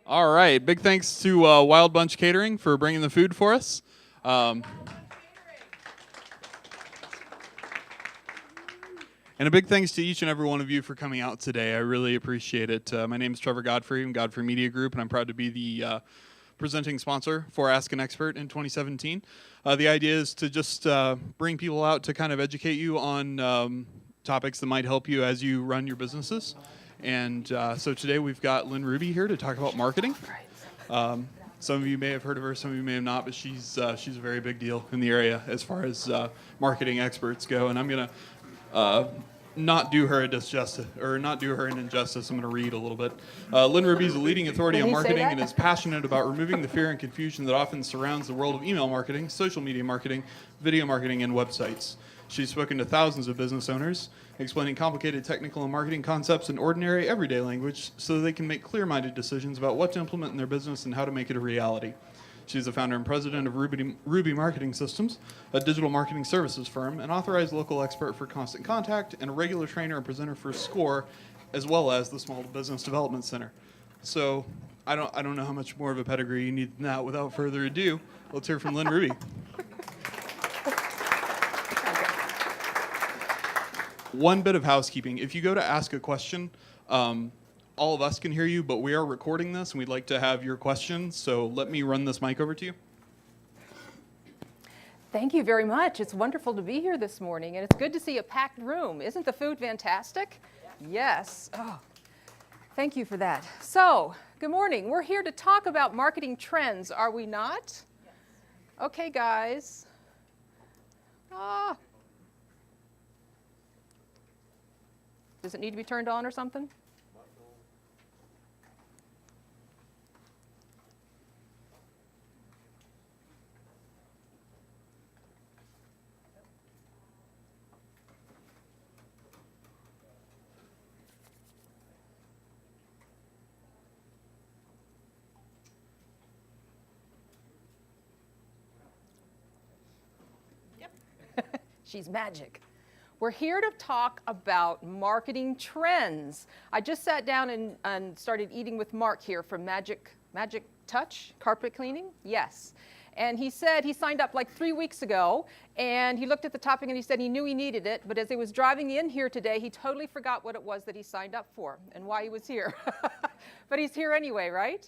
All right. Big thanks to Wild Bunch Catering for bringing the food for us. And a big thanks to each and every one of you for coming out today. I really appreciate it. My name is Trevor Godfrey from Godfrey Media Group, and I'm proud to be the presenting sponsor for Ask an Expert in 2017. The idea is to just bring people out to kind of educate you on topics that might help you as you run your businesses. And so today we've got Lynn Ruby here to talk about marketing. Some of you may have heard of her, some of you may have not, but she's a very big deal in the area as far as marketing experts go. And I'm going to not do her an injustice. I'm going to read a little bit. Lynn Ruby is a leading authority on marketing and is passionate about removing the fear and confusion that often surrounds the world of email marketing, social media marketing, video marketing, and websites. She's spoken to thousands of business owners, explaining complicated technical and marketing concepts in ordinary, everyday language so they can make clear-minded decisions about what to implement in their business and how to make it a reality. She's the founder and president of Ruby Marketing Systems, a digital marketing services firm, an authorized local expert for Constant Contact, and a regular trainer and presenter for SCORE, as well as the Small Business Development Center. So I don't know how much more of a pedigree you need than that. Without further ado, let's hear from Lynn Ruby. One bit of housekeeping. If you go to ask a question, all of us can hear you, but we are recording this, and we'd like to have your questions, so let me run this mic over to you. Thank you very much. It's wonderful to be here this morning, and it's good to see a packed room. Isn't the food fantastic? Yes. Oh, thank you for that. So, good morning. We're here to talk about marketing trends, are we not? Okay, guys. Does it need to be turned on or something? Yep. She's magic. We're here to talk about marketing trends. I just sat down and started eating with Mark here from Magic Touch, carpet cleaning. Yes. And he said he signed up like 3 weeks ago, and he looked at the topic and he said he knew he needed it, but as he was driving in here today, he totally forgot what it was that he signed up for and why he was here. But he's here anyway, right?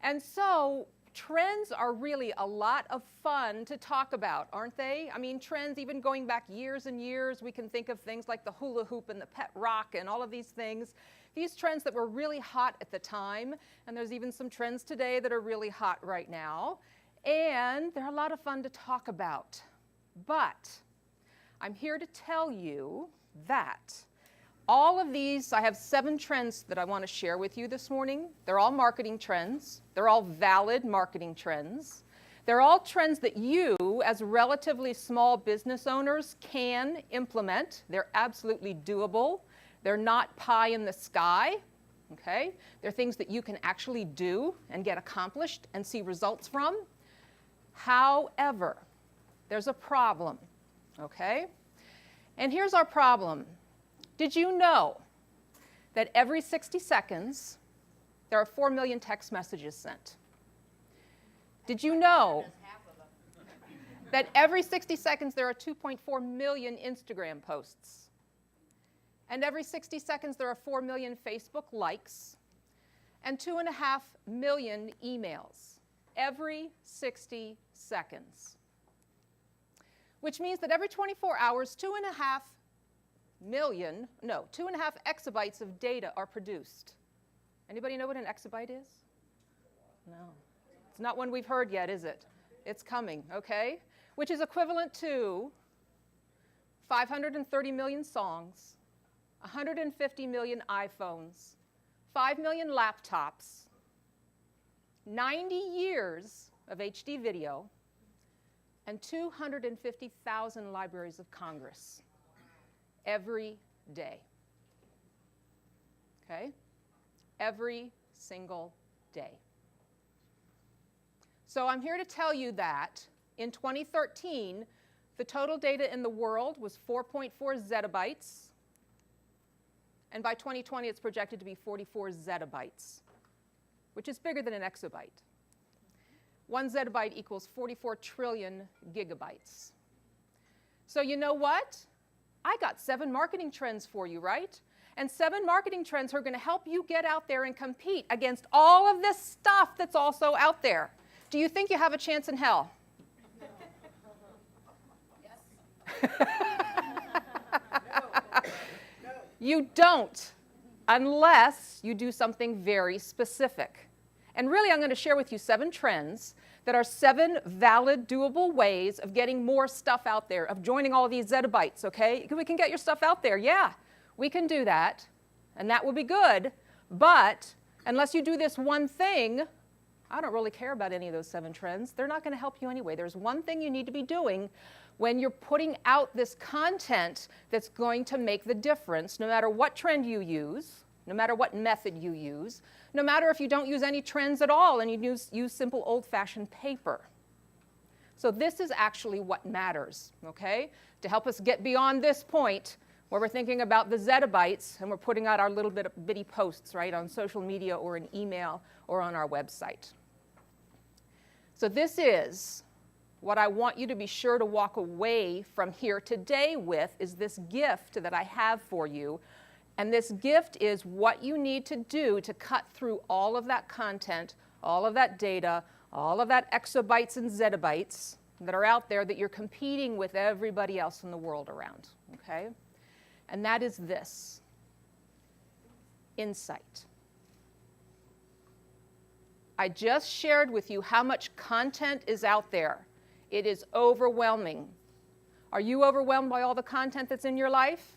And so trends are really a lot of fun to talk about, aren't they? I mean, trends, even going back years and years, we can think of things like the hula hoop and the pet rock and all of these things. These trends that were really hot at the time, and there's even some trends today that are really hot right now, and they're a lot of fun to talk about. But I'm here to tell you that all of these, I have 7 trends that I want to share with you this morning. They're all marketing trends. They're all valid marketing trends. They're all trends that you, as relatively small business owners, can implement. They're absolutely doable. They're not pie in the sky, okay? They're things that you can actually do and get accomplished and see results from. However, there's a problem, okay? And here's our problem. Did you know that every 60 seconds, there are 4 million text messages sent? Did you know that every 60 seconds, there are 2.4 million Instagram posts? And every 60 seconds, there are 4 million Facebook likes and 2.5 million emails every 60 seconds. Which means that every 24 hours, 2.5 exabytes of data are produced. Anybody know what an exabyte is? No. It's not one we've heard yet, is it? It's coming, okay? Which is equivalent to 530 million songs, 150 million iPhones, 5 million laptops, 90 years of HD video, and 250,000 libraries of Congress. Every day, okay? Every single day. So I'm here to tell you that in 2013, the total data in the world was 4.4 zettabytes, and by 2020 it's projected to be 44 zettabytes, which is bigger than an exabyte. 1 zettabyte equals 44 trillion gigabytes. So you know what? I got 7 marketing trends for you, right? And 7 marketing trends are going to help you get out there and compete against all of this stuff that's also out there. Do you think you have a chance in hell? Yes. No. You don't, unless you do something very specific. And really, I'm going to share with you 7 trends that are 7 valid, doable ways of getting more stuff out there, of joining all these zettabytes, okay? We can get your stuff out there, yeah. We can do that, and that will be good. But unless you do this one thing, I don't really care about any of those 7 trends. They're not going to help you anyway. There's one thing you need to be doing when you're putting out this content that's going to make the difference, no matter what trend you use, no matter what method you use, no matter if you don't use any trends at all and you use simple old-fashioned paper. So this is actually what matters, okay? To help us get beyond this point where we're thinking about the zettabytes and we're putting out our little bitty posts, right, on social media or an email or on our website. So this is what I want you to be sure to walk away from here today with, is this gift that I have for you. And this gift is what you need to do to cut through all of that content, all of that data, all of that exabytes and zettabytes that are out there that you're competing with everybody else in the world around, okay? And that is this: insight. I just shared with you how much content is out there. It is overwhelming. Are you overwhelmed by all the content that's in your life?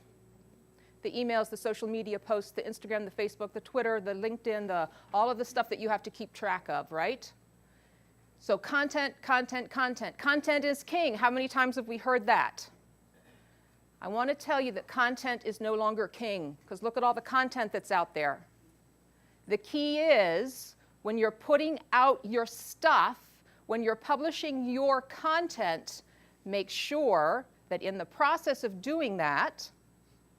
The emails, the social media posts, the Instagram, the Facebook, the Twitter, the LinkedIn, all of the stuff that you have to keep track of, right? So content, content, content. Content is king. How many times have we heard that? I want to tell you that content is no longer king, because look at all the content that's out there. The key is, when you're putting out your stuff, when you're publishing your content, make sure that in the process of doing that,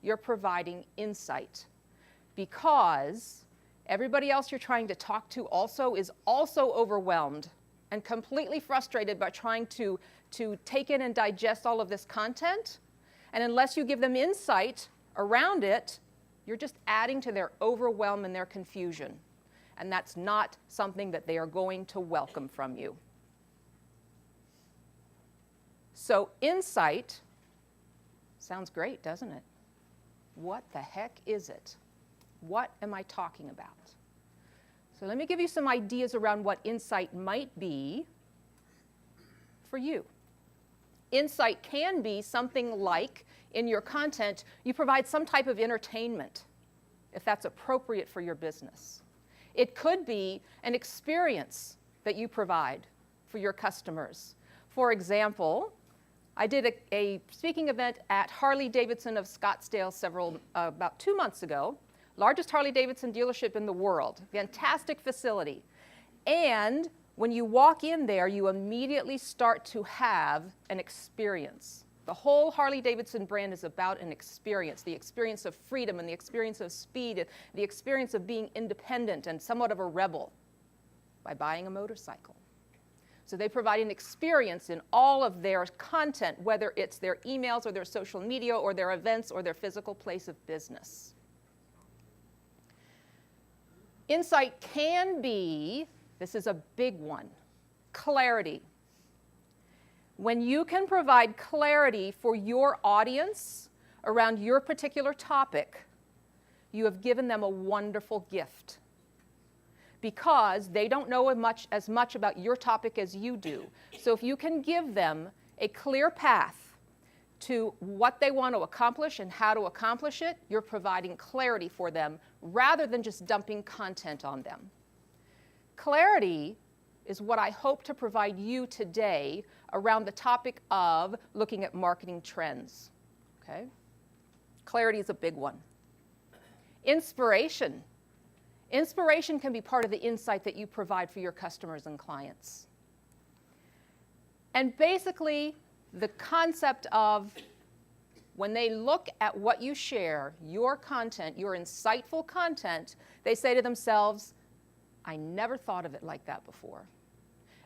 you're providing insight. Because everybody else you're trying to talk to also is also overwhelmed and completely frustrated by trying to take in and digest all of this content. And unless you give them insight around it, you're just adding to their overwhelm and their confusion. And that's not something that they are going to welcome from you. So insight sounds great, doesn't it? What the heck is it? What am I talking about? So let me give you some ideas around what insight might be for you. Insight can be something like, in your content, you provide some type of entertainment, if that's appropriate for your business. It could be an experience that you provide for your customers. For example, I did a speaking event at Harley-Davidson of Scottsdale about 2 months ago. Largest Harley-Davidson dealership in the world. Fantastic facility. And when you walk in there, you immediately start to have an experience. The whole Harley-Davidson brand is about an experience, the experience of freedom and the experience of speed, the experience of being independent and somewhat of a rebel by buying a motorcycle. So they provide an experience in all of their content, whether it's their emails or their social media or their events or their physical place of business. Insight can be, this is a big one, clarity. When you can provide clarity for your audience around your particular topic, you have given them a wonderful gift. Because they don't know as much about your topic as you do. So if you can give them a clear path to what they want to accomplish and how to accomplish it, you're providing clarity for them rather than just dumping content on them. Clarity is what I hope to provide you today around the topic of looking at marketing trends. Okay? Clarity is a big one. Inspiration. Inspiration can be part of the insight that you provide for your customers and clients. And basically, the concept of when they look at what you share, your content, your insightful content, they say to themselves, I never thought of it like that before.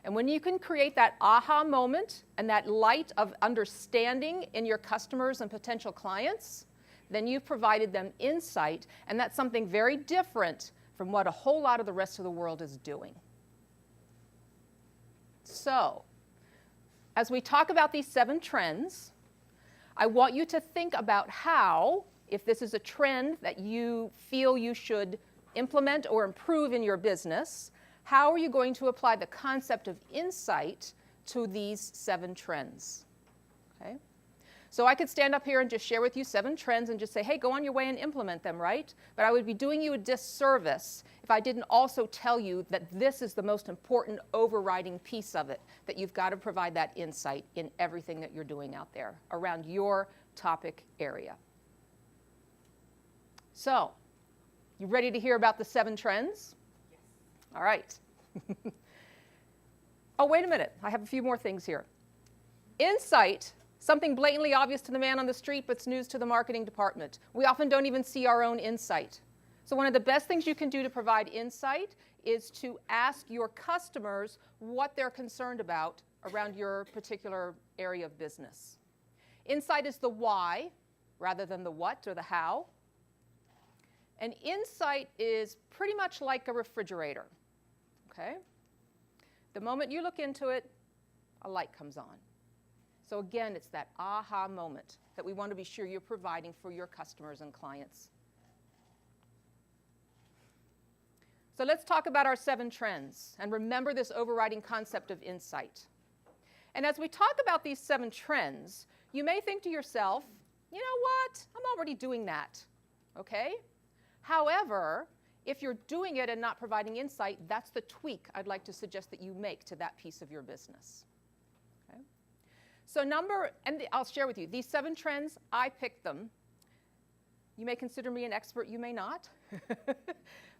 And when you can create that aha moment and that light of understanding in your customers and potential clients, then you've provided them insight, and that's something very different from what a whole lot of the rest of the world is doing. So, as we talk about these 7 trends, I want you to think about how, if this is a trend that you feel you should implement or improve in your business, how are you going to apply the concept of insight to these 7 trends? Okay? So I could stand up here and just share with you 7 trends and just say, hey, go on your way and implement them, right? But I would be doing you a disservice if I didn't also tell you that this is the most important overriding piece of it, that you've got to provide that insight in everything that you're doing out there around your topic area. So, you ready to hear about the 7 trends? Yes. All right. Oh, wait a minute. I have a few more things here. Insight. Something blatantly obvious to the man on the street, but it's news to the marketing department. We often don't even see our own insight. So one of the best things you can do to provide insight is to ask your customers what they're concerned about around your particular area of business. Insight is the why rather than the what or the how. And insight is pretty much like a refrigerator. Okay? The moment you look into it, a light comes on. So again, it's that aha moment that we want to be sure you're providing for your customers and clients. So let's talk about our 7 trends and remember this overriding concept of insight. And as we talk about these 7 trends, you may think to yourself, you know what, I'm already doing that, okay? However, if you're doing it and not providing insight, that's the tweak I'd like to suggest that you make to that piece of your business. So I'll share with you, these 7 trends, I picked them. You may consider me an expert, you may not.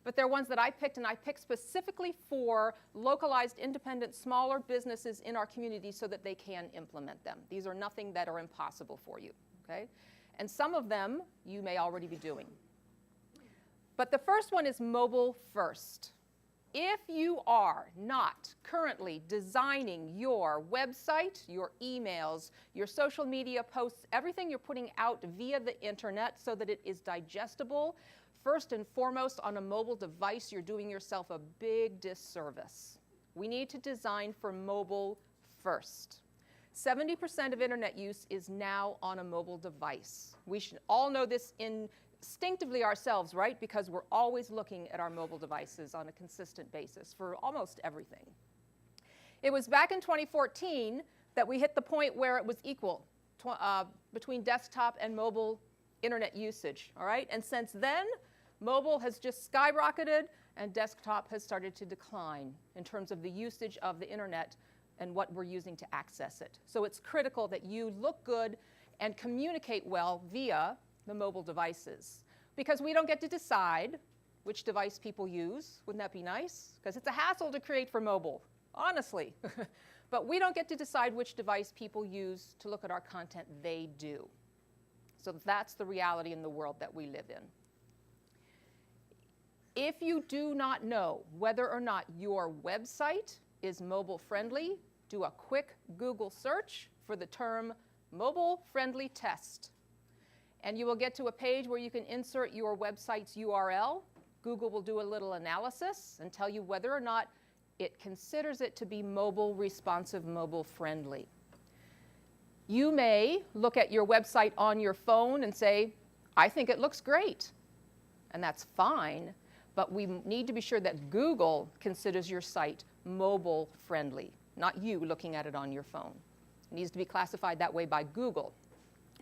But they're ones that I picked, and I picked specifically for localized, independent, smaller businesses in our community so that they can implement them. These are nothing that are impossible for you, okay? And some of them you may already be doing. But the first one is mobile first. If you are not currently designing your website, your emails, your social media posts, everything you're putting out via the internet so that it is digestible, first and foremost on a mobile device, you're doing yourself a big disservice. We need to design for mobile first. 70% of internet use is now on a mobile device. We should all know this instinctively ourselves, right? Because we're always looking at our mobile devices on a consistent basis for almost everything. It was back in 2014 that we hit the point where it was equal between desktop and mobile internet usage, all right? And since then, mobile has just skyrocketed and desktop has started to decline in terms of the usage of the internet and what we're using to access it. So it's critical that you look good and communicate well via the mobile devices, because we don't get to decide which device people use. Wouldn't that be nice? Because it's a hassle to create for mobile, honestly. But we don't get to decide which device people use to look at our content. They do. So that's the reality in the world that we live in. If you do not know whether or not your website is mobile friendly, do a quick Google search for the term mobile friendly test. And you will get to a page where you can insert your website's URL. Google will do a little analysis and tell you whether or not it considers it to be mobile responsive, mobile friendly. You may look at your website on your phone and say, I think it looks great. And that's fine, but we need to be sure that Google considers your site mobile friendly, not you looking at it on your phone. It needs to be classified that way by Google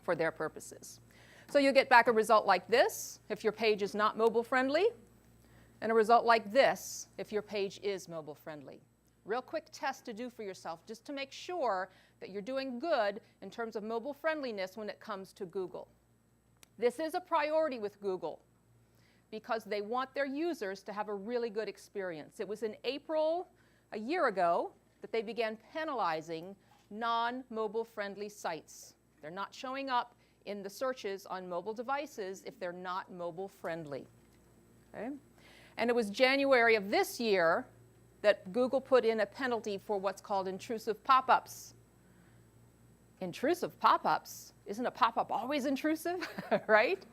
for their purposes. So you'll get back a result like this if your page is not mobile friendly, and a result like this if your page is mobile friendly. Real quick test to do for yourself just to make sure that you're doing good in terms of mobile friendliness when it comes to Google. This is a priority with Google because they want their users to have a really good experience. It was in April a year ago that they began penalizing non-mobile friendly sites. They're not showing up in the searches on mobile devices if they're not mobile friendly. Okay? And it was January of this year that Google put in a penalty for what's called intrusive pop-ups. Intrusive pop-ups? Isn't a pop-up always intrusive, right?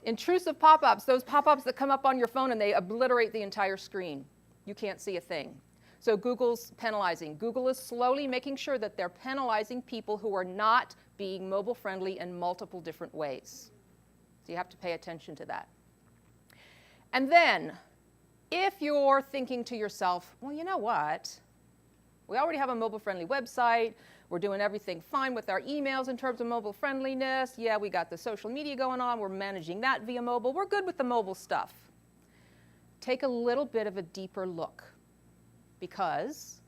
Intrusive pop-ups, those pop-ups that come up on your phone and they obliterate the entire screen. You can't see a thing. So Google's penalizing. Google is slowly making sure that they're penalizing people who are not being mobile friendly in multiple different ways. So you have to pay attention to that. And then, if you're thinking to yourself, well, you know what? We already have a mobile friendly website. We're doing everything fine with our emails in terms of mobile friendliness. Yeah, we got the social media going on. We're managing that via mobile. We're good with the mobile stuff. Take a little bit of a deeper look, because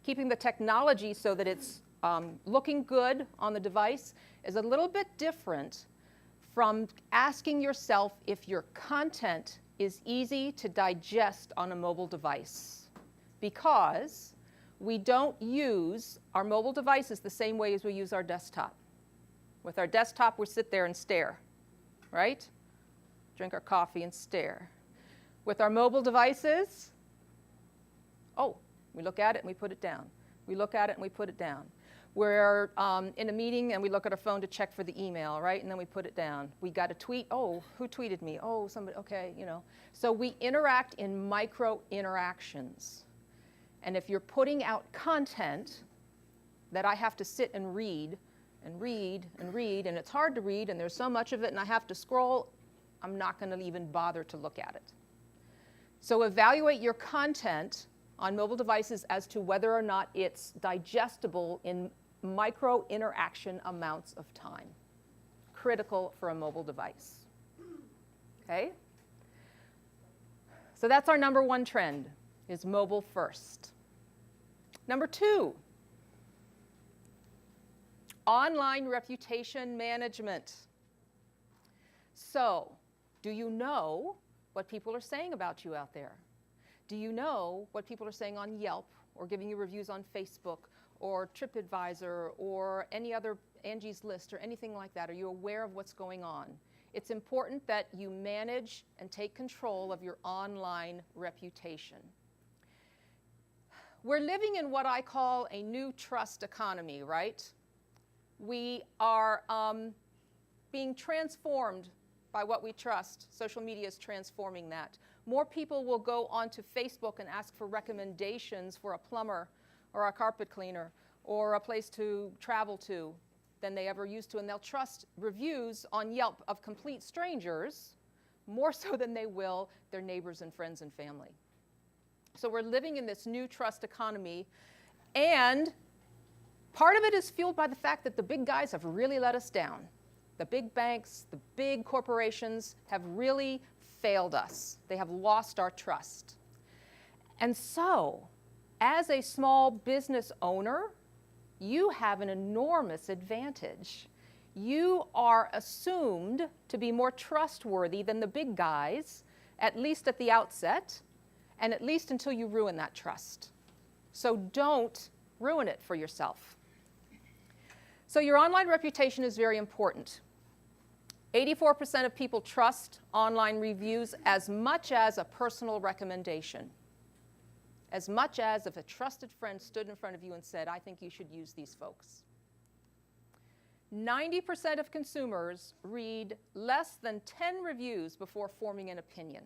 keeping the technology so that it's looking good on the device is a little bit different from asking yourself if your content is easy to digest on a mobile device. Because we don't use our mobile devices the same way as we use our desktop. With our desktop, we sit there and stare, right? Drink our coffee and stare. With our mobile devices, we look at it and we put it down. We look at it and we put it down. We're in a meeting and we look at our phone to check for the email, right? And then we put it down. We got a tweet. Oh, who tweeted me? Oh, somebody, okay, you know. So we interact in micro interactions. And if you're putting out content that I have to sit and read and read and read, and it's hard to read and there's so much of it and I have to scroll, I'm not going to even bother to look at it. So evaluate your content on mobile devices as to whether or not it's digestible in micro interaction amounts of time. Critical for a mobile device. Okay? So that's our number one trend, is mobile first. Number two, online reputation management. So, do you know what people are saying about you out there? Do you know what people are saying on Yelp, or giving you reviews on Facebook, or TripAdvisor, or any other Angie's List, or anything like that? Are you aware of what's going on? It's important that you manage and take control of your online reputation. We're living in what I call a new trust economy, right? We are being transformed by what we trust. Social media is transforming that. More people will go onto Facebook and ask for recommendations for a plumber or a carpet cleaner or a place to travel to than they ever used to. And they'll trust reviews on Yelp of complete strangers more so than they will their neighbors and friends and family. So we're living in this new trust economy, and part of it is fueled by the fact that the big guys have really let us down. The big banks, the big corporations have really failed us. They have lost our trust. And so, as a small business owner, you have an enormous advantage. You are assumed to be more trustworthy than the big guys, at least at the outset, and at least until you ruin that trust. So don't ruin it for yourself. So your online reputation is very important. 84% of people trust online reviews as much as a personal recommendation. As much as if a trusted friend stood in front of you and said, I think you should use these folks. 90% of consumers read less than 10 reviews before forming an opinion.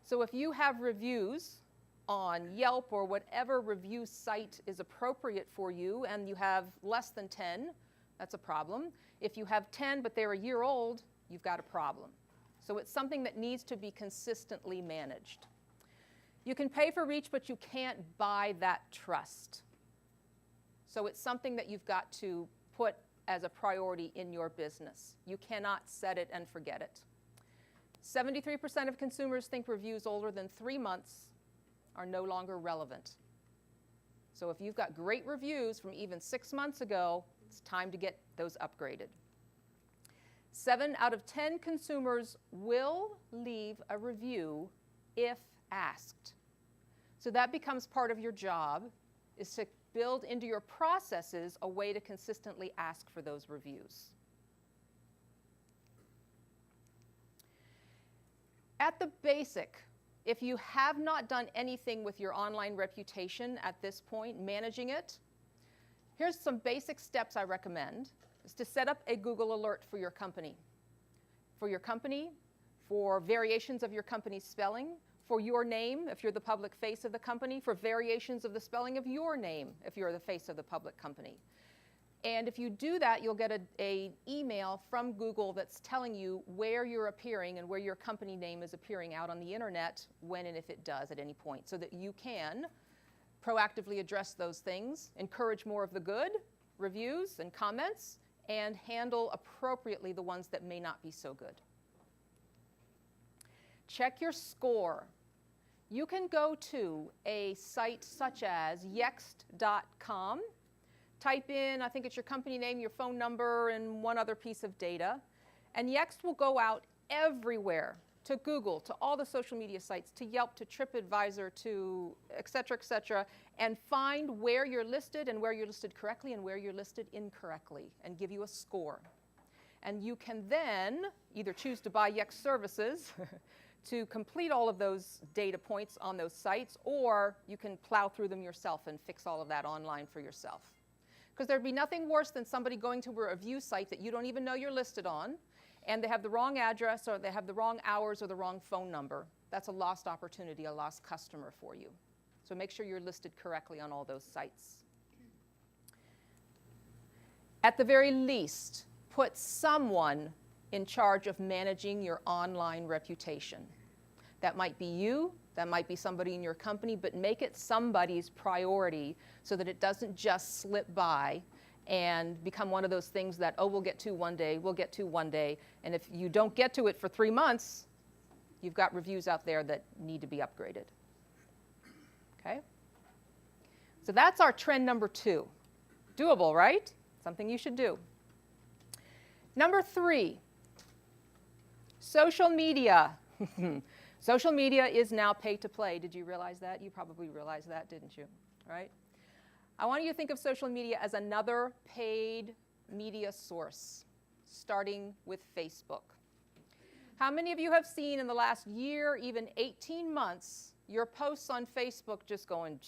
So if you have reviews on Yelp or whatever review site is appropriate for you and you have less than 10, that's a problem. If you have 10 but they're a year old, you've got a problem. So it's something that needs to be consistently managed. You can pay for reach, but you can't buy that trust. So it's something that you've got to put as a priority in your business. You cannot set it and forget it. 73% of consumers think reviews older than 3 months are no longer relevant. So if you've got great reviews from even 6 months ago, it's time to get those upgraded. 7 out of 10 consumers will leave a review if asked. So that becomes part of your job, is to build into your processes a way to consistently ask for those reviews. At the basic If you have not done anything with your online reputation at this point, managing it, here's some basic steps I recommend, is to set up a Google alert for your company. For variations of your company's spelling, for your name, if you're the public face of the company, for variations of the spelling of your name, if you're the face of the public company. And if you do that, you'll get an email from Google that's telling you where you're appearing and where your company name is appearing out on the internet, when and if it does at any point, so that you can proactively address those things, encourage more of the good reviews and comments, and handle appropriately the ones that may not be so good. Check your score. You can go to a site such as yext.com, type in, I think it's your company name, your phone number, and one other piece of data, and Yext will go out everywhere, to Google, to all the social media sites, to Yelp, to TripAdvisor, to et cetera, and find where you're listed and where you're listed correctly and where you're listed incorrectly, and give you a score. And you can then either choose to buy Yext services to complete all of those data points on those sites, or you can plow through them yourself and fix all of that online for yourself. Because there'd be nothing worse than somebody going to a review site that you don't even know you're listed on, and they have the wrong address, or they have the wrong hours, or the wrong phone number. That's a lost opportunity, a lost customer for you. So make sure you're listed correctly on all those sites. At the very least, put someone in charge of managing your online reputation. That might be you, that might be somebody in your company, but make it somebody's priority so that it doesn't just slip by and become one of those things that, oh, we'll get to one day, and if you don't get to it for 3 months, you've got reviews out there that need to be upgraded. Okay? So that's our trend number 2. Doable, right? Something you should do. Number 3, social media. Social media is now pay to play. Did you realize that? You probably realized that, didn't you? Right? I want you to think of social media as another paid media source, starting with Facebook. How many of you have seen in the last year, even 18 months, your posts on Facebook just going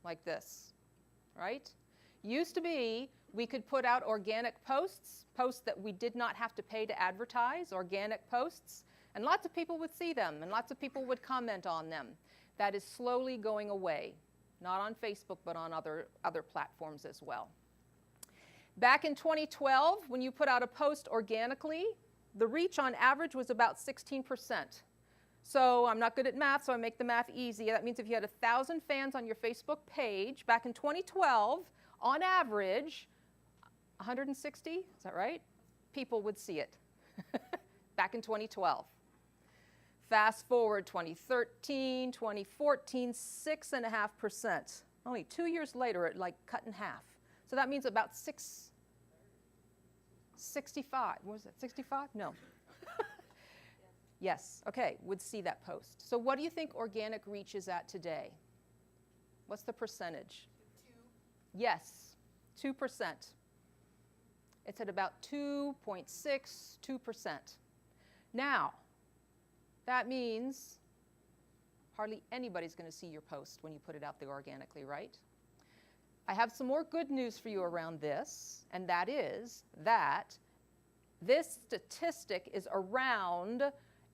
like this, right? Used to be, we could put out organic posts that we did not have to pay to advertise, organic posts, and lots of people would see them, and lots of people would comment on them. That is slowly going away, not on Facebook, but on other platforms as well. Back in 2012, when you put out a post organically, the reach on average was about 16%. So I'm not good at math, so I make the math easy. That means if you had 1,000 fans on your Facebook page, back in 2012, on average, 160, is that right? People would see it back in 2012. Fast forward 2013, 2014, 6.5%. Only 2 years later, it like cut in half. So that means about 65. What was that, 65? No. Yes, okay, would see that post. So what do you think organic reach is at today? What's the percentage? 2. Yes, 2%. It's at about 2.62%. Now, that means hardly anybody's going to see your post when you put it out there organically, right? I have some more good news for you around this, and that is that this statistic is around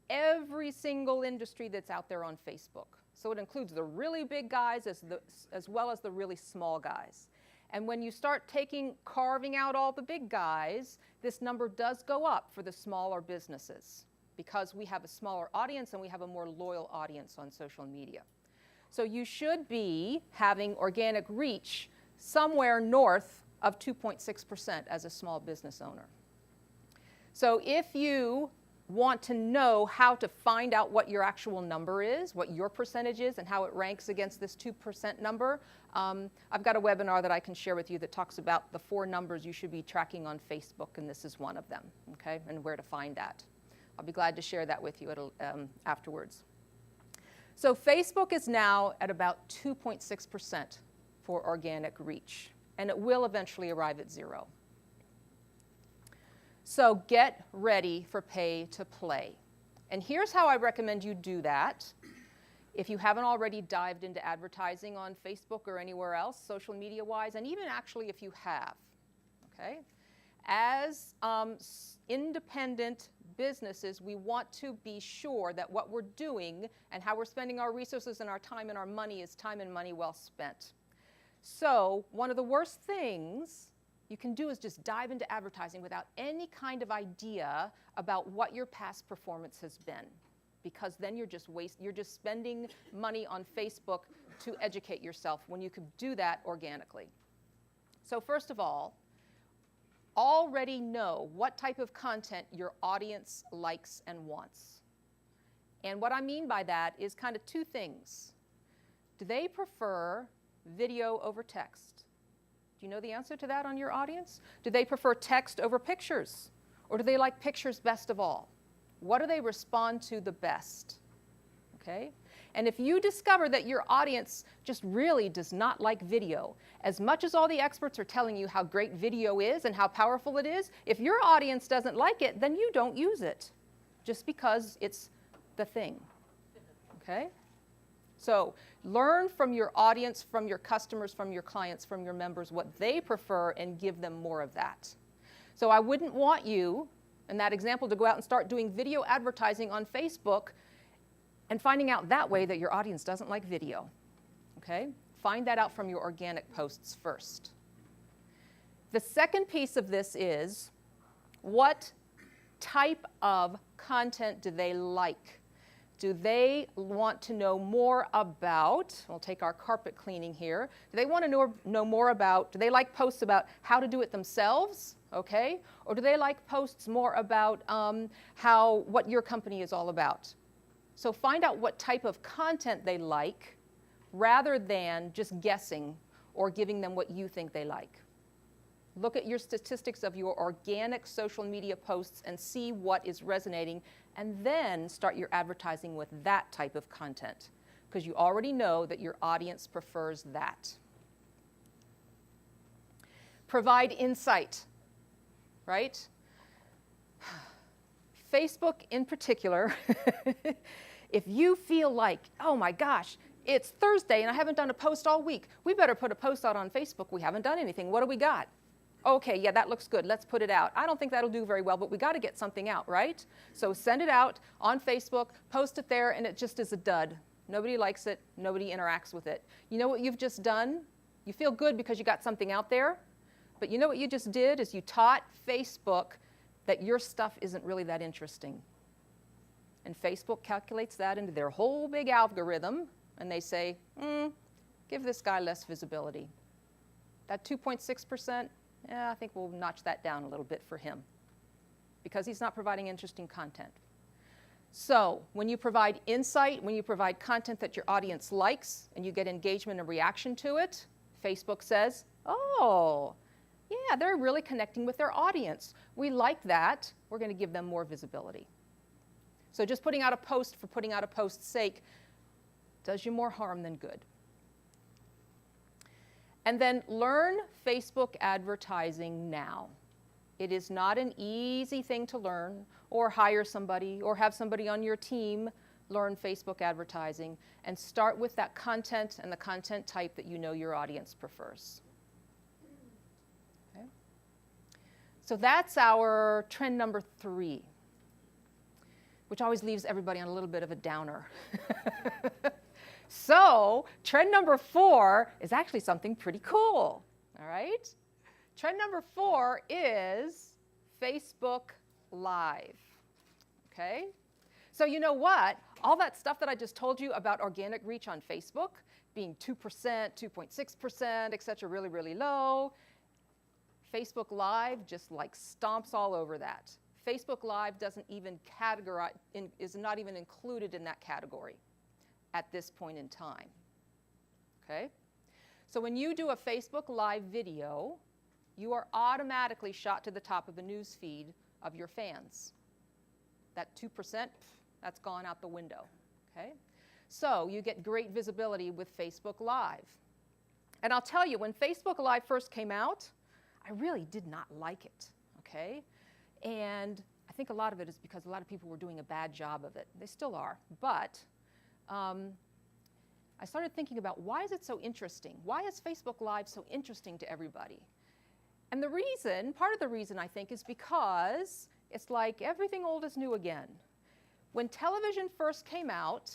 every single industry that's out there on Facebook. So it includes the really big guys as well as the really small guys. And when you start carving out all the big guys, this number does go up for the smaller businesses, because we have a smaller audience and we have a more loyal audience on social media. So you should be having organic reach somewhere north of 2.6% as a small business owner. So if you want to know how to find out what your actual number is, what your percentage is, and how it ranks against this 2% number, I've got a webinar that I can share with you that talks about the 4 numbers you should be tracking on Facebook, and this is one of them, okay, and where to find that. I'll be glad to share that with you afterwards. So Facebook is now at about 2.6% for organic reach, and it will eventually arrive at 0. So get ready for pay to play. And here's how I recommend you do that. If you haven't already dived into advertising on Facebook or anywhere else, social media-wise, and even actually if you have, okay? As independent businesses, we want to be sure that what we're doing and how we're spending our resources and our time and our money is time and money well spent. So one of the worst things you can do is just dive into advertising without any kind of idea about what your past performance has been, because then you're just spending money on Facebook to educate yourself when you could do that organically. So first of all, already know what type of content your audience likes and wants. And what I mean by that is kind of two things. Do they prefer video over text? Do you know the answer to that on your audience? Do they prefer text over pictures? Or do they like pictures best of all? What do they respond to the best? Okay? And if you discover that your audience just really does not like video, as much as all the experts are telling you how great video is and how powerful it is, if your audience doesn't like it, then you don't use it, just because it's the thing. Okay? So learn from your audience, from your customers, from your clients, from your members, what they prefer, and give them more of that. So I wouldn't want you, in that example, to go out and start doing video advertising on Facebook and finding out that way that your audience doesn't like video. Okay? Find that out from your organic posts first. The second piece of this is, what type of content do they like? Do they want to know more about, we'll take our carpet cleaning here, do they want to know more about, do they like posts about how to do it themselves, okay? Or do they like posts more about what your company is all about? So find out what type of content they like rather than just guessing or giving them what you think they like. Look at your statistics of your organic social media posts and see what is resonating, and then start your advertising with that type of content, because you already know that your audience prefers that. Provide insight, right? Facebook in particular, if you feel like, oh my gosh, it's Thursday and I haven't done a post all week, we better put a post out on Facebook. We haven't done anything. What do we got? Okay, yeah, that looks good. Let's put it out. I don't think that'll do very well, but we got to get something out, right? So send it out on Facebook, post it there, and it just is a dud. Nobody likes it. Nobody interacts with it. You know what you've just done? You feel good because you got something out there, but you know what you just did is you taught Facebook that your stuff isn't really that interesting. And Facebook calculates that into their whole big algorithm, and they say, give this guy less visibility. That 2.6%, I think we'll notch that down a little bit for him, because he's not providing interesting content. So when you provide insight, when you provide content that your audience likes, and you get engagement and reaction to it, Facebook says, oh, yeah, they're really connecting with their audience. We like that. We're going to give them more visibility. So just putting out a post for putting out a post's sake does you more harm than good. And then learn Facebook advertising now. It is not an easy thing to learn, or hire somebody, or have somebody on your team learn Facebook advertising, and start with that content and the content type that you know your audience prefers. Okay? So that's our trend number 3, which always leaves everybody on a little bit of a downer. So trend number 4 is actually something pretty cool, all right? Trend number 4 is Facebook Live, okay? So you know what? All that stuff that I just told you about organic reach on Facebook, being 2%, 2.6%, et cetera, really, really low, Facebook Live just like stomps all over that. Facebook Live doesn't even categorize, is not even included in that category at this point in time, okay? So when you do a Facebook Live video, you are automatically shot to the top of the news feed of your fans. That 2%, that's gone out the window, okay? So you get great visibility with Facebook Live. And I'll tell you, when Facebook Live first came out, I really did not like it, okay? And I think a lot of it is because a lot of people were doing a bad job of it. They still are. But I started thinking about, why is it so interesting? Why is Facebook Live so interesting to everybody? And the reason, part of the reason I think, is because it's like everything old is new again. When television first came out,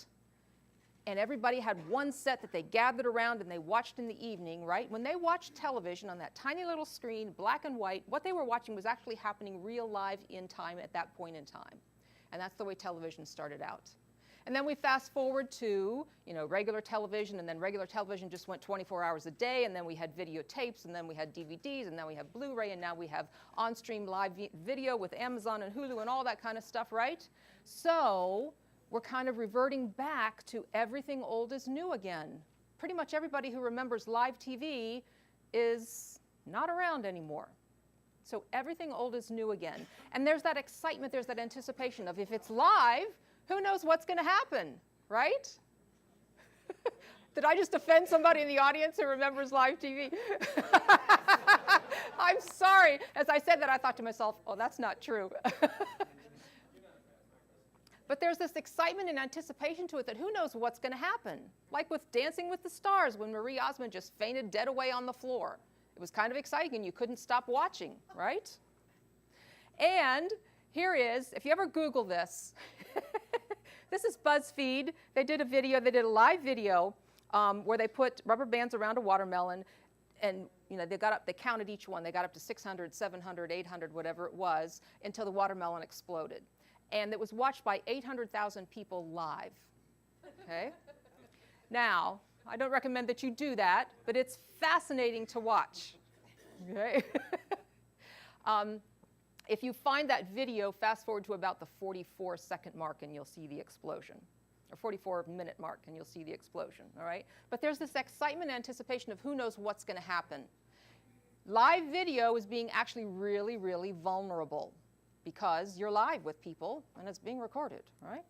and everybody had one set that they gathered around and they watched in the evening, right? When they watched television on that tiny little screen, black and white, what they were watching was actually happening real live in time at that point in time. And that's the way television started out. And then we fast forward to, regular television, and then regular television just went 24 hours a day, and then we had videotapes, and then we had DVDs, and then we have Blu-ray, and now we have on-stream live video with Amazon and Hulu and all that kind of stuff, right? So we're kind of reverting back to everything old is new again. Pretty much everybody who remembers live TV is not around anymore. So everything old is new again. And there's that excitement, there's that anticipation of, if it's live, who knows what's going to happen, right? Did I just offend somebody in the audience who remembers live TV? I'm sorry. As I said that, I thought to myself, oh, that's not true. But there's this excitement and anticipation to it that who knows what's going to happen. Like with Dancing with the Stars, when Marie Osmond just fainted dead away on the floor. It was kind of exciting, and you couldn't stop watching, right? And here is, if you ever Google this, this is BuzzFeed. They did a live video where they put rubber bands around a watermelon, and they counted each one. They got up to 600, 700, 800, whatever it was, until the watermelon exploded. And it was watched by 800,000 people live, okay? Now, I don't recommend that you do that, but it's fascinating to watch, okay? If you find that video, fast forward to about the 44-second mark and you'll see the explosion, or 44-minute mark and you'll see the explosion, all right? But there's this excitement and anticipation of who knows what's going to happen. Live video is being actually really, really vulnerable because you're live with people and it's being recorded, right?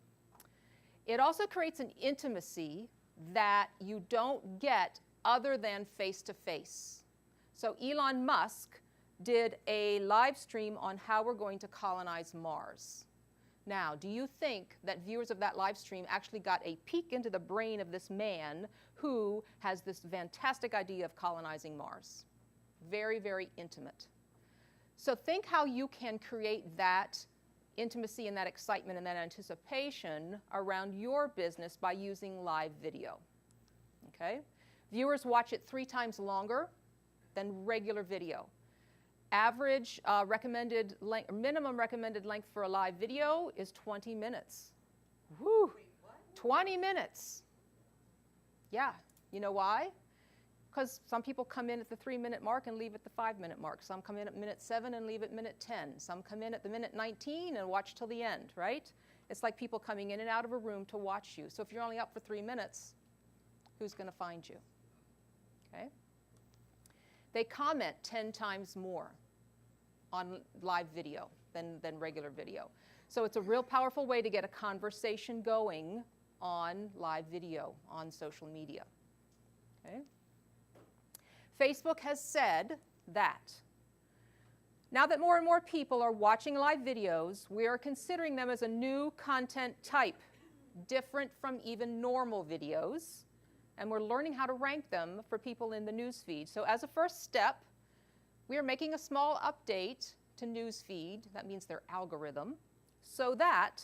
It also creates an intimacy that you don't get other than face-to-face. So Elon Musk did a live stream on how we're going to colonize Mars. Now, do you think that viewers of that live stream actually got a peek into the brain of this man who has this fantastic idea of colonizing Mars? Very, very intimate. So think how you can create that intimacy and that excitement and that anticipation around your business by using live video. Okay? Viewers watch it 3 times longer than regular video. Average recommended length, minimum recommended length for a live video is 20 minutes. Woo! Wait, what? 20 minutes. Yeah. You know why? Because some people come in at the 3-minute mark and leave at the 5-minute mark. Some come in at minute 7 and leave at minute 10. Some come in at the minute 19 and watch till the end, right? It's like people coming in and out of a room to watch you. So if you're only up for 3 minutes, who's going to find you? Okay? They comment 10 times more on live video than regular video. So it's a real powerful way to get a conversation going on live video on social media. Okay? Facebook has said that now that more and more people are watching live videos, we are considering them as a new content type, different from even normal videos, and we're learning how to rank them for people in the newsfeed. So as a first step, we are making a small update to newsfeed, that means their algorithm, so that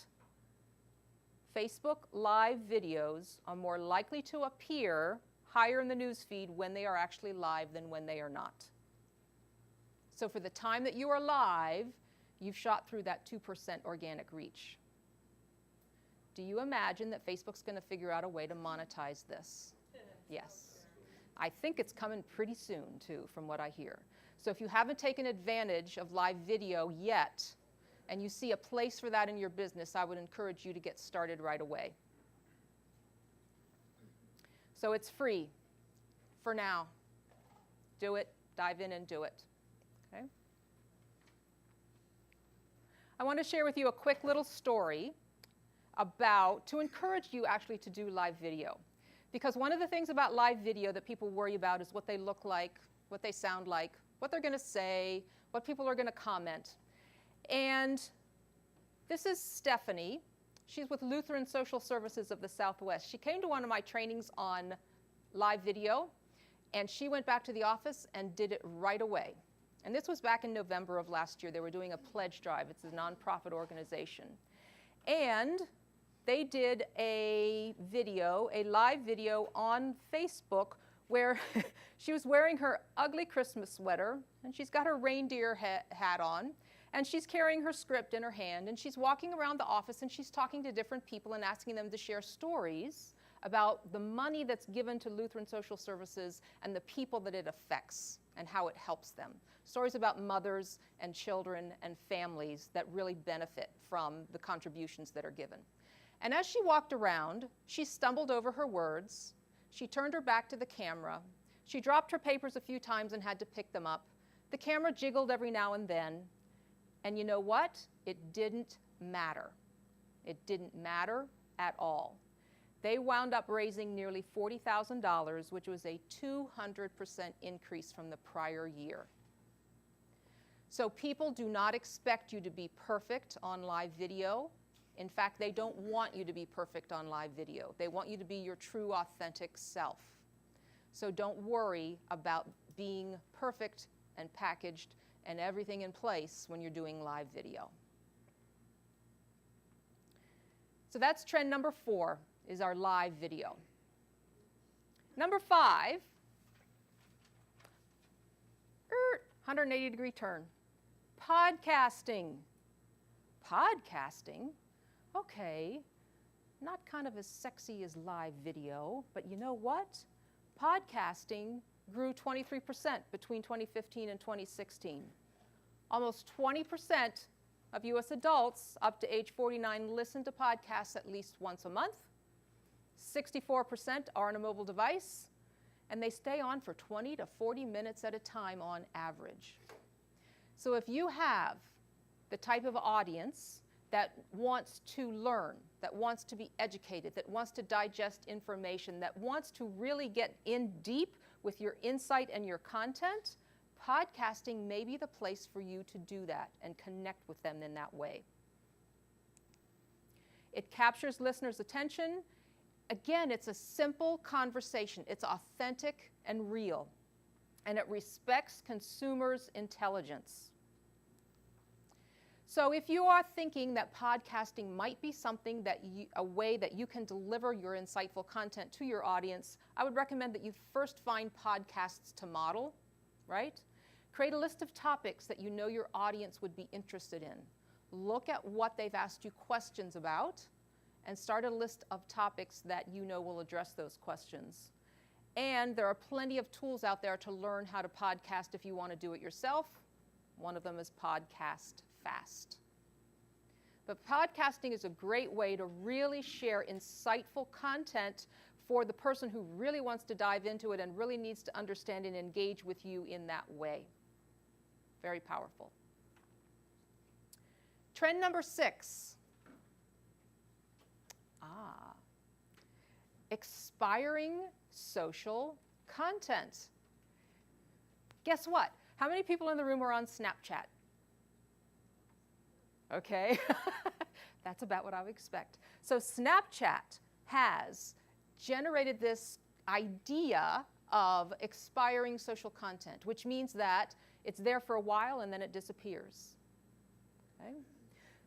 Facebook live videos are more likely to appear higher in the newsfeed when they are actually live than when they are not. So for the time that you are live, you've shot through that 2% organic reach. Do you imagine that Facebook's going to figure out a way to monetize this? Yes. I think it's coming pretty soon, too, from what I hear. So if you haven't taken advantage of live video yet, and you see a place for that in your business, I would encourage you to get started right away. So it's free for now. Do it, dive in and do it. Okay? I want to share with you a quick little story to encourage you actually to do live video. Because one of the things about live video that people worry about is what they look like, what they sound like, what they're going to say, what people are going to comment. And This is Stephanie. She's with Lutheran Social Services of the Southwest. She came to one of my trainings on live video, and she went back to the office and did it right away. And this was back in November of last year. They were doing a pledge drive. It's a nonprofit organization. And they did a live video on Facebook where she was wearing her ugly Christmas sweater, and she's got her reindeer hat on, and she's carrying her script in her hand, and she's walking around the office, and she's talking to different people and asking them to share stories about the money that's given to Lutheran Social Services and the people that it affects and how it helps them. Stories about mothers and children and families that really benefit from the contributions that are given. And as she walked around, she stumbled over her words. She turned her back to the camera. She dropped her papers a few times and had to pick them up. The camera jiggled every now and then. And you know what? It didn't matter. It didn't matter at all. They wound up raising nearly $40,000, which was a 200% increase from the prior year. So people do not expect you to be perfect on live video. In fact, they don't want you to be perfect on live video. They want you to be your true, authentic self. So don't worry about being perfect and packaged and everything in place when you're doing live video. So that's trend number 4, is our live video. Number 5, 180-degree turn. Podcasting. Podcasting? Okay, not kind of as sexy as live video, but you know what? Podcasting grew 23% between 2015 and 2016. Almost 20% of U.S. adults up to age 49 listen to podcasts at least once a month. 64% are on a mobile device, and they stay on for 20 to 40 minutes at a time on average. So if you have the type of audience that wants to learn, that wants to be educated, that wants to digest information, that wants to really get in deep with your insight and your content, podcasting may be the place for you to do that and connect with them in that way. It captures listeners' attention. Again, it's a simple conversation. It's authentic and real, and it respects consumers' intelligence. So if you are thinking that podcasting might be something that a way that you can deliver your insightful content to your audience, I would recommend that you first find podcasts to model, right? Create a list of topics that you know your audience would be interested in. Look at what they've asked you questions about, and start a list of topics that you know will address those questions. And there are plenty of tools out there to learn how to podcast if you want to do it yourself. One of them is Podcast Fast. But podcasting is a great way to really share insightful content for the person who really wants to dive into it and really needs to understand and engage with you in that way. Very powerful. Trend number 6. Expiring social content. Guess what? How many people in the room are on Snapchat? Okay, that's about what I would expect. So Snapchat has generated this idea of expiring social content, which means that it's there for a while and then it disappears. Okay?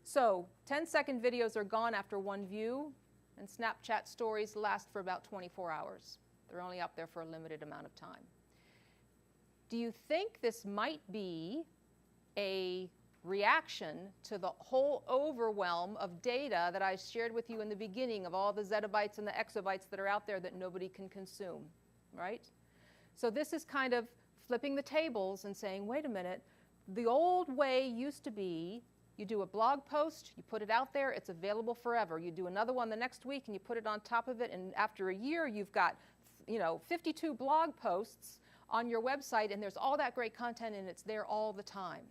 So 10-second videos are gone after one view, and Snapchat stories last for about 24 hours. They're only up there for a limited amount of time. Do you think this might be a reaction to the whole overwhelm of data that I shared with you in the beginning of all the zettabytes and the exabytes that are out there that nobody can consume, right? So this is kind of flipping the tables and saying, wait a minute, the old way used to be you do a blog post, you put it out there, it's available forever. You do another one the next week and you put it on top of it, and after a year you've got 52 blog posts on your website, and there's all that great content and it's there all the time.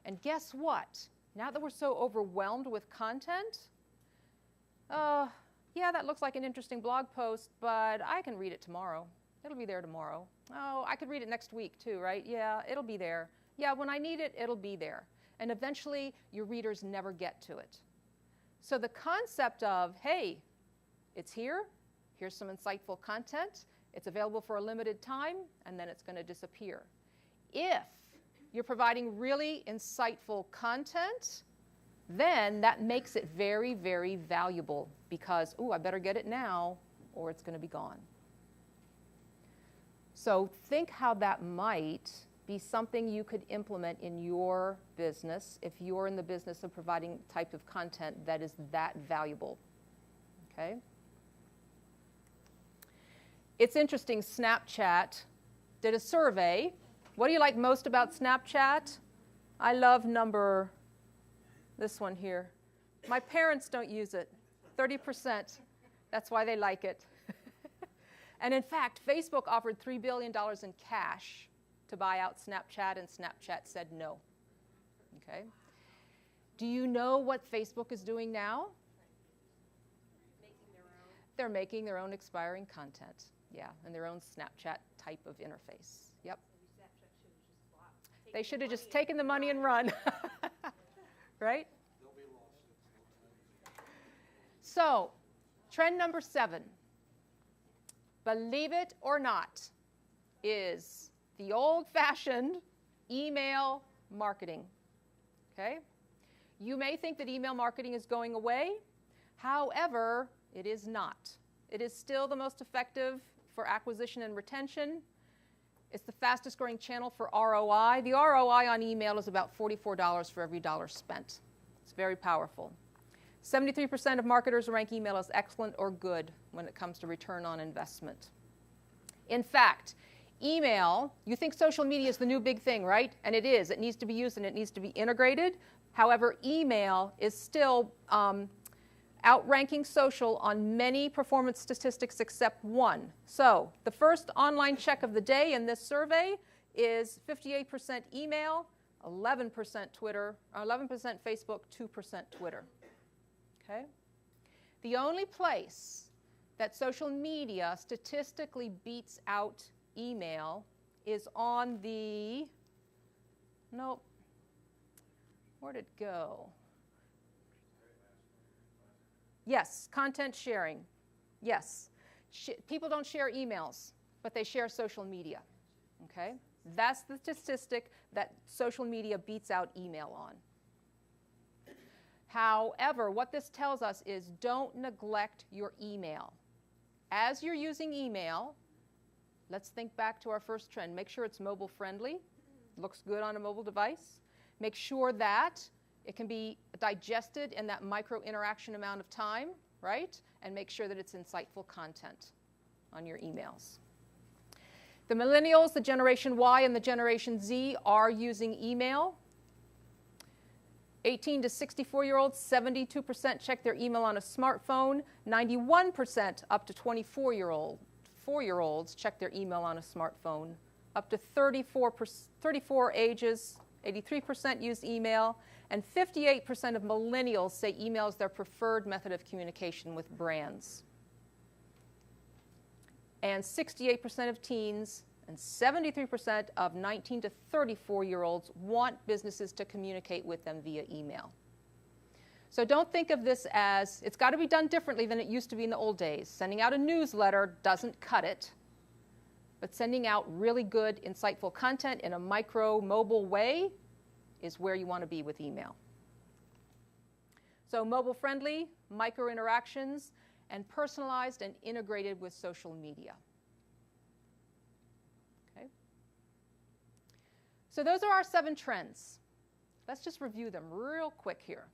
And guess what? Now that we're so overwhelmed with content, yeah, that looks like an interesting blog post, but I can read it tomorrow. It'll be there tomorrow. Oh, I could read it next week too, right? Yeah, it'll be there. Yeah, when I need it, it'll be there. and eventually your readers never get to it. So the concept of, hey, it's here, here's some insightful content, it's available for a limited time, and then it's going to disappear. If you're providing really insightful content, then that makes it very, very valuable because, ooh, I better get it now or it's going to be gone. So think how that might be something you could implement in your business if you're in the business of providing type of content that is that valuable. Okay? It's interesting, Snapchat did a survey. What do you like most about Snapchat? I love this one here. My parents don't use it. 30%. That's why they like it. And in fact, Facebook offered $3 billion in cash to buy out Snapchat, and Snapchat said no. Okay? Do you know what Facebook is doing now? They're making their own expiring content. Yeah, and their own Snapchat type of interface. Yep. They should have just taken the money and run. Right? So, trend number 7, believe it or not, is the old-fashioned email marketing. Okay? You may think that email marketing is going away. However, it is not. It is still the most effective for acquisition and retention. It's the fastest growing channel for ROI. The ROI on email is about $44 for every dollar spent. It's very powerful. 73% of marketers rank email as excellent or good when it comes to return on investment. In fact, email, you think social media is the new big thing, right? And it is. It needs to be used and it needs to be integrated. However, email is still outranking social on many performance statistics except one. So the first online check of the day in this survey is 58% email, 11% Twitter, 11% Facebook, 2% Twitter. Okay? The only place that social media statistically beats out email is on the, nope, where'd it go? Yes, content sharing. Yes. People don't share emails, but they share social media. Okay? That's the statistic that social media beats out email on. However, what this tells us is don't neglect your email. As you're using email, let's think back to our first trend. Make sure it's mobile friendly, looks good on a mobile device. Make sure that it can be digested in that micro interaction amount of time, right? And make sure that it's insightful content on your emails. The millennials, the Generation Y, and the Generation Z are using email. 18 to 64-year-olds, 72% check their email on a smartphone. 91% up to 4-year-olds check their email on a smartphone. Up to 34 ages, 83% use email. And 58% of millennials say email is their preferred method of communication with brands. And 68% of teens and 73% of 19 to 34-year-olds want businesses to communicate with them via email. So don't think of this as, it's got to be done differently than it used to be in the old days. Sending out a newsletter doesn't cut it, but sending out really good, insightful content in a micro, mobile way is where you want to be with email. So mobile-friendly, micro interactions, and personalized and integrated with social media. Okay? So those are our 7 trends. Let's just review them real quick here.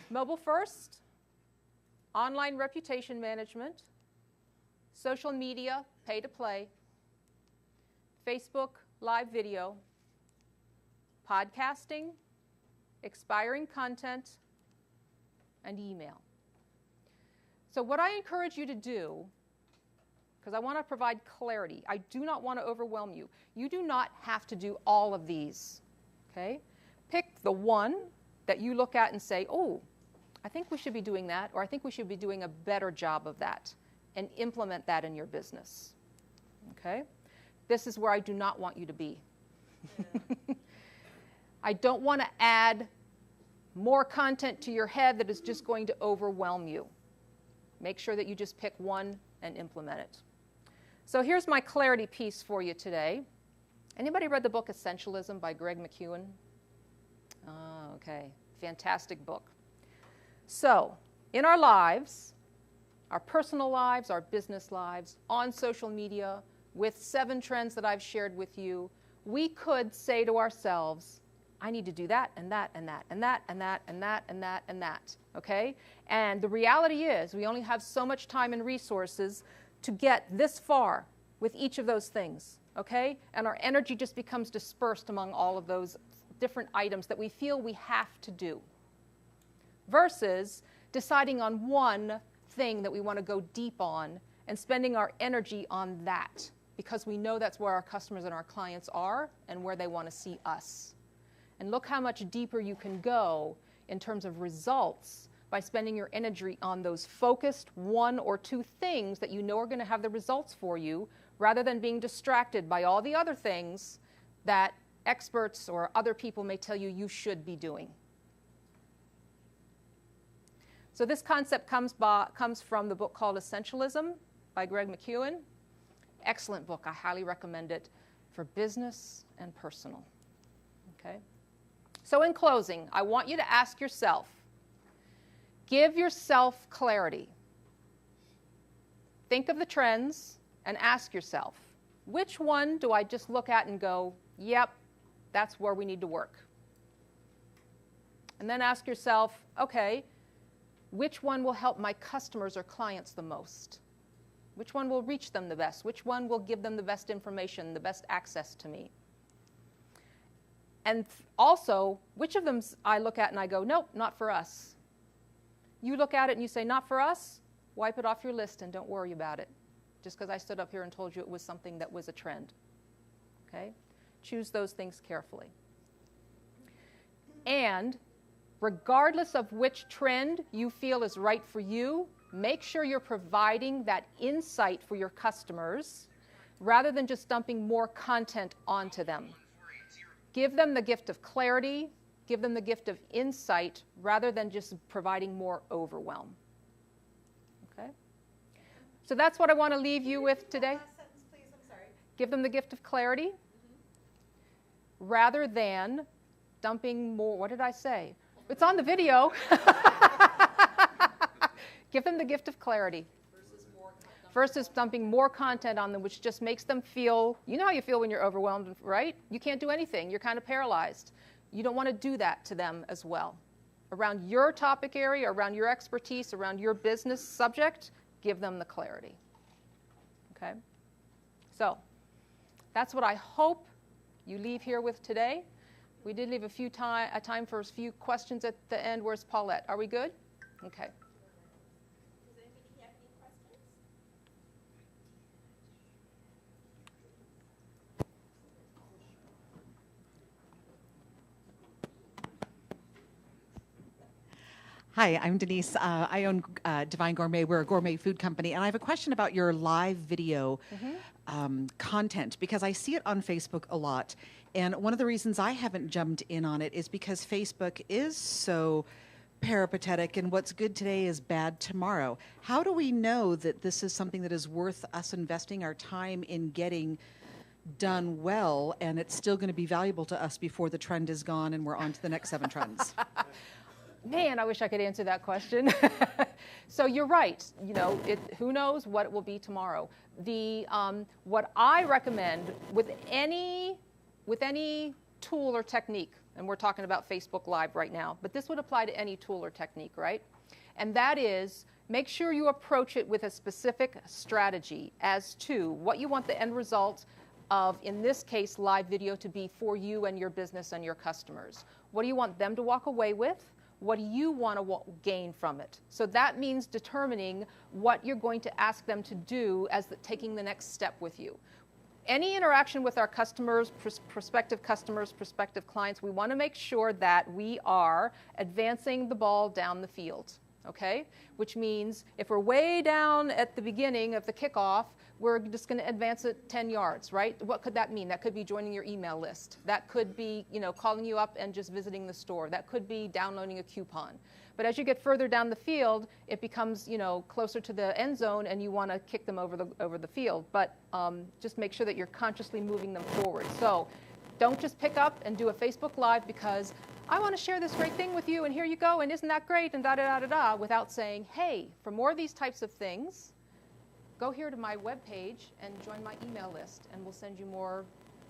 Mobile first, online reputation management, social media, pay to play, Facebook live video, podcasting, expiring content, and email. So what I encourage you to do, because I want to provide clarity, I do not want to overwhelm you. You do not have to do all of these. Okay? Pick the one that you look at and say, oh, I think we should be doing that, or I think we should be doing a better job of that, and implement that in your business. Okay? This is where I do not want you to be. I don't want to add more content to your head that is just going to overwhelm you. Make sure that you just pick one and implement it. So here's my clarity piece for you today. Anybody read the book Essentialism by Greg McKeown? Oh, okay. Fantastic book. So, in our lives, our personal lives, our business lives, on social media, with 7 trends that I've shared with you, we could say to ourselves, I need to do that and that and that and that and that and that and that and that, okay? And the reality is we only have so much time and resources to get this far with each of those things, okay? And our energy just becomes dispersed among all of those different items that we feel we have to do, versus deciding on one thing that we want to go deep on and spending our energy on that, because we know that's where our customers and our clients are and where they want to see us. And look how much deeper you can go in terms of results by spending your energy on those focused 1 or 2 things that you know are going to have the results for you, rather than being distracted by all the other things that experts or other people may tell you you should be doing. So this concept comes from the book called Essentialism by Greg McKeown. Excellent book. I highly recommend it for business and personal. Okay? So in closing, I want you to ask yourself, give yourself clarity. Think of the trends and ask yourself, which one do I just look at and go, yep, that's where we need to work? And then ask yourself, okay, which one will help my customers or clients the most? Which one will reach them the best? Which one will give them the best information, the best access to me? And also, which of them I look at and I go, nope, not for us? You look at it and you say, not for us? Wipe it off your list and don't worry about it, just because I stood up here and told you it was something that was a trend. Okay? Choose those things carefully. And regardless of which trend you feel is right for you, make sure you're providing that insight for your customers rather than just dumping more content onto them. Give them the gift of clarity, give them the gift of insight rather than just providing more overwhelm. Okay? So that's what I want to leave you with today. Last sentence, please. I'm sorry. Give them the gift of clarity rather than dumping more. What did I say? It's on the video. Give them the gift of clarity versus dumping more content on them, which just makes them feel, you know how you feel when you're overwhelmed, right? You can't do anything. You're kind of paralyzed. You don't want to do that to them as well. Around your topic area, around your expertise, around your business subject, give them the clarity. Okay? So that's what I hope you leave here with today. We did leave a time for a few questions at the end. Where's Paulette? Are we good? Okay. Does anybody have any questions? Hi, I'm Denise. I own Divine Gourmet. We're a gourmet food company. And I have a question about your live video content, because I see it on Facebook a lot. And one of the reasons I haven't jumped in on it is because Facebook is so peripatetic, and what's good today is bad tomorrow. How do we know that this is something that is worth us investing our time in getting done well, and it's still going to be valuable to us before the trend is gone and we're on to the next 7 trends? Man, I wish I could answer that question. So you're right. You know, who knows what it will be tomorrow. What I recommend with any tool or technique, and we're talking about Facebook Live right now, but this would apply to any tool or technique, right? And that is, make sure you approach it with a specific strategy as to what you want the end result of, in this case, live video to be for you and your business and your customers. What do you want them to walk away with? What do you want to gain from it? So that means determining what you're going to ask them to do as taking the next step with you. Any interaction with our customers, prospective clients, we want to make sure that we are advancing the ball down the field. okay? Which means if we're way down at the beginning of the kickoff, we're just going to advance it 10 yards, right? What could that mean? That could be joining your email list. That could be, calling you up and just visiting the store. That could be downloading a coupon. But as you get further down the field, it becomes, closer to the end zone, and you want to kick them over the field. But just make sure that you're consciously moving them forward. So don't just pick up and do a Facebook Live because I want to share this great thing with you, and here you go, and isn't that great, and da-da-da-da-da, without saying, hey, for more of these types of things, go here to my webpage and join my email list, and we'll send you more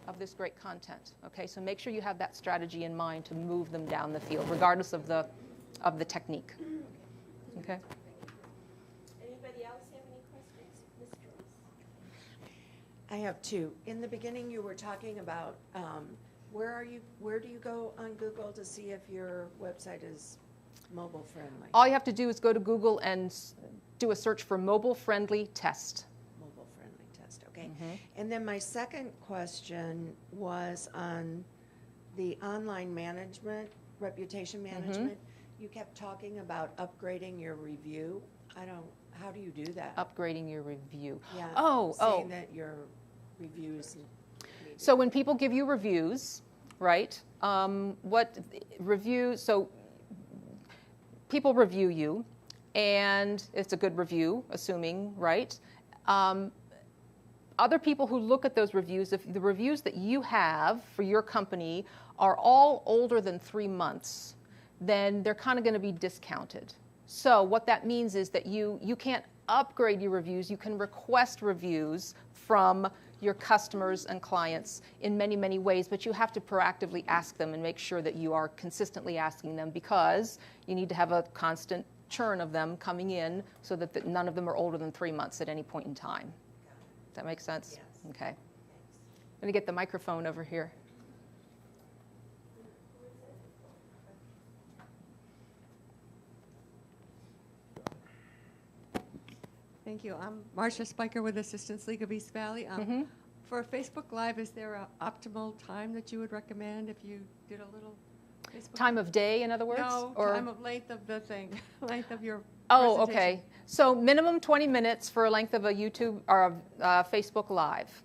of this great content. Okay, so make sure you have that strategy in mind to move them down the field, regardless of the technique. Okay. Anybody else have any questions? Ms. Joyce? I have two. In the beginning, you were talking about where do you go on Google to see if your website is mobile friendly? All you have to do is go to Google and do a search for mobile friendly test. Mobile friendly test, okay. And then my second question was on the online management, reputation management. You kept talking about upgrading your review. How do you do that? Upgrading your review. Yeah. Oh. That your reviews. So when people give you reviews, right? What review? So people review you, and it's a good review, assuming, right? Other people who look at those reviews, if the reviews that you have for your company are all older than 3 months, then they're kind of going to be discounted. So what that means is that you can't upgrade your reviews. You can request reviews from your customers and clients in many, many ways, but you have to proactively ask them and make sure that you are consistently asking them, because you need to have a constant churn of them coming in so that none of them are older than 3 months at any point in time. Does that make sense? Yes. Okay. I'm going to get the microphone over here. Thank you. I'm Marcia Spiker with Assistance League of East Valley. For a Facebook Live, is there an optimal time that you would recommend if you did a little Facebook? Time of day, in other words? No, or time of length of the thing, length of your Oh, presentation. okay. So minimum 20 minutes for a length of a YouTube or a Facebook Live.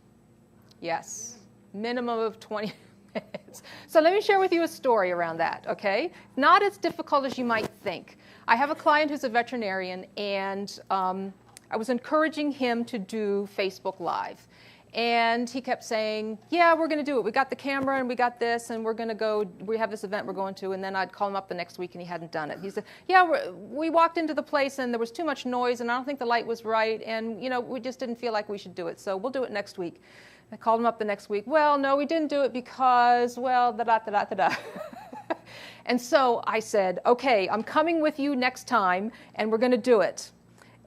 Yes. Minimum of 20 minutes. So let me share with you a story around that, okay? Not as difficult as you might think. I have a client who's a veterinarian, and I was encouraging him to do Facebook Live. And he kept saying, yeah, we're going to do it. We got the camera and we got this, and we're going to go, we have this event we're going to. And then I'd call him up the next week and he hadn't done it. He said, yeah, we walked into the place and there was too much noise and I don't think the light was right. And, we just didn't feel like we should do it. So we'll do it next week. I called him up the next week. Well, no, we didn't do it because, well, da-da-da-da-da-da. And so I said, okay, I'm coming with you next time and we're going to do it.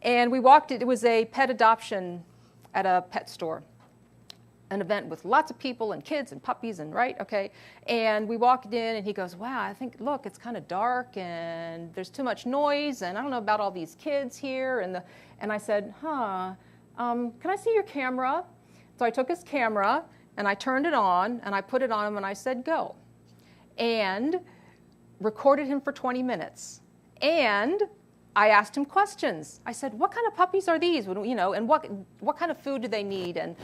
And we walked, it was a pet adoption at a pet store. An event with lots of people and kids and puppies and right, okay. And we walked in and he goes, wow, I think, look, it's kind of dark and there's too much noise and I don't know about all these kids here. And I said, can I see your camera? So I took his camera and I turned it on and I put it on him and I said, go. And recorded him for 20 minutes. And I asked him questions. I said, what kind of puppies are these? And what kind of food do they need? And,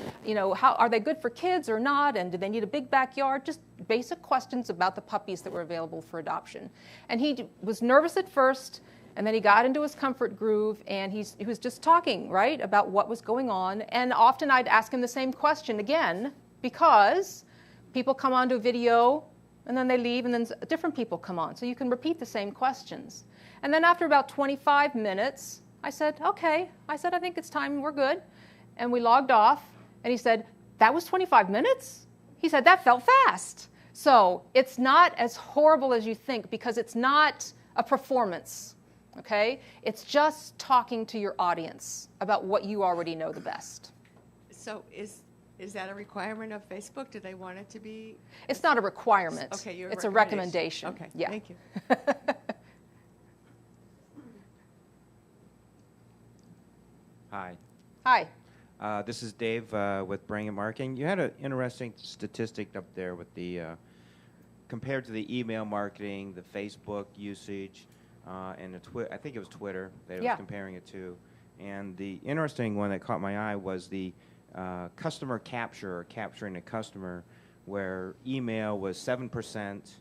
how are they good for kids or not? And do they need a big backyard? Just basic questions about the puppies that were available for adoption. And he was nervous at first, and then he got into his comfort groove, and he was just talking, right, about what was going on. And often I'd ask him the same question again, because people come onto a video, and then they leave, and then different people come on. So you can repeat the same questions. And then after about 25 minutes, I said, okay. I said, I think it's time, we're good. And we logged off. And he said, that was 25 minutes? He said, that felt fast. So it's not as horrible as you think, because it's not a performance, okay? It's just talking to your audience about what you already know the best. So is that a requirement of Facebook? Do they want it to be? It's not a requirement. Okay, it's a recommendation. Okay, yeah. Thank you. Hi. Hi. This is Dave with Bring Marketing. You had an interesting statistic up there with the compared to the email marketing, the Facebook usage. and I think it was Twitter that it Yeah. was comparing it to. And the interesting one that caught my eye was the customer capture, or capturing a customer, where email was 7%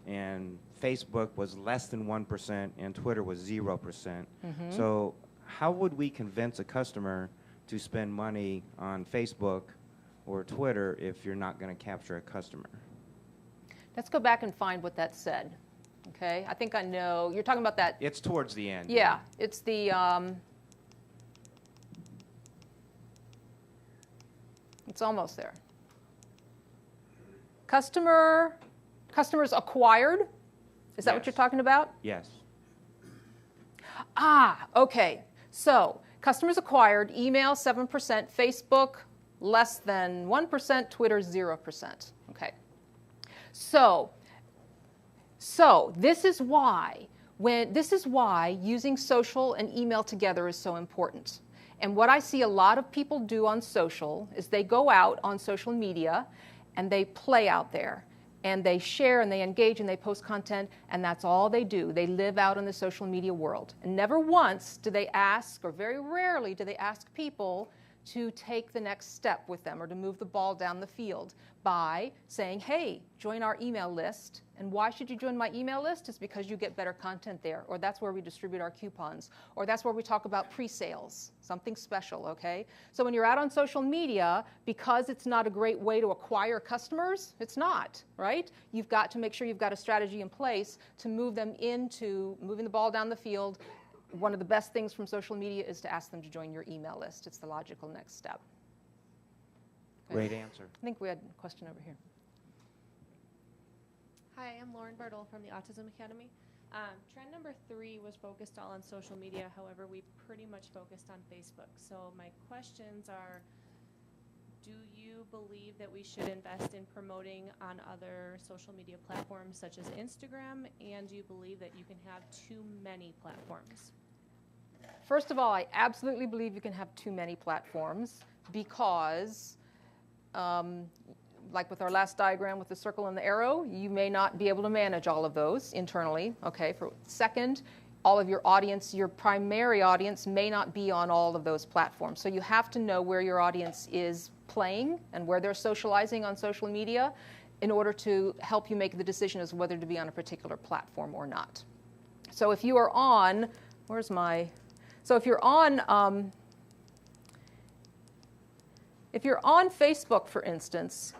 and Facebook was less than 1% and Twitter was 0%. So how would we convince a customer to spend money on Facebook or Twitter if you're not going to capture a customer? Let's go back and find what that said. Okay, I think I know. You're talking about that. It's towards the end. Yeah, it's the, it's almost there. Customers acquired? Is that what you're Yes. talking about? Yes. Ah, okay. So customers acquired, email 7%, Facebook less than 1%, Twitter 0%. Okay. So this is why using social and email together is so important. And what I see a lot of people do on social is they go out on social media and they play out there. And they share and they engage and they post content, and that's all they do. They live out in the social media world. And never once do they ask, or very rarely do they ask people to take the next step with them or to move the ball down the field by saying, hey, join our email list. And why should you join my email list? It's because you get better content there, or that's where we distribute our coupons, or that's where we talk about pre-sales, something special, okay? So when you're out on social media, because it's not a great way to acquire customers, it's not, right? You've got to make sure you've got a strategy in place to move them into moving the ball down the field. One of the best things from social media is to ask them to join your email list. It's the logical next step. Okay. Great answer. I think we had a question over here. Hi, I'm Lauren Bartle from the Autism Academy. Trend number 3 was focused all on social media. However, we pretty much focused on Facebook. So my questions are, do you believe that we should invest in promoting on other social media platforms such as Instagram? And do you believe that you can have too many platforms? First of all, I absolutely believe you can have too many platforms because, like with our last diagram with the circle and the arrow, you may not be able to manage all of those internally. Okay. Second, all of your audience, your primary audience, may not be on all of those platforms. So you have to know where your audience is playing and where they're socializing on social media in order to help you make the decision as whether to be on a particular platform or not. So if you are on, if you're on Facebook, for instance,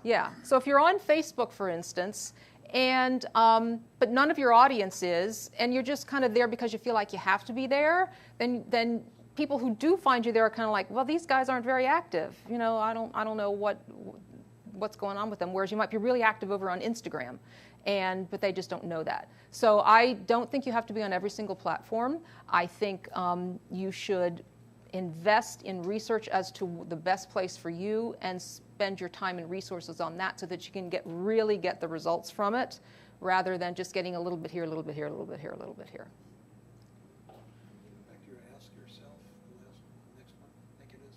so if you're on Facebook, for instance, and but none of your audience is, and you're just kind of there because you feel like you have to be there, then people who do find you there are kind of like, well, these guys aren't very active. You know, I don't know what's going on with them. Whereas you might be really active over on Instagram, but they just don't know that. So I don't think you have to be on every single platform. I think you should invest in research as to the best place for you and spend your time and resources on that so that you can really get the results from it rather than just getting a little bit here, a little bit here, a little bit here, a little bit here. Back to your ask yourself, the next one, I think it is.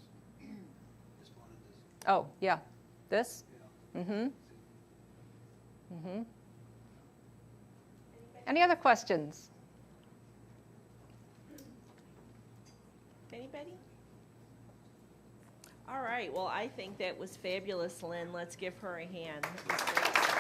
This one and this. Oh, yeah. This? Yeah. Mm-hmm. Mm-hmm. Any other questions? Anybody? All right, well, I think that was fabulous, Lynn. Let's give her a hand. That was great.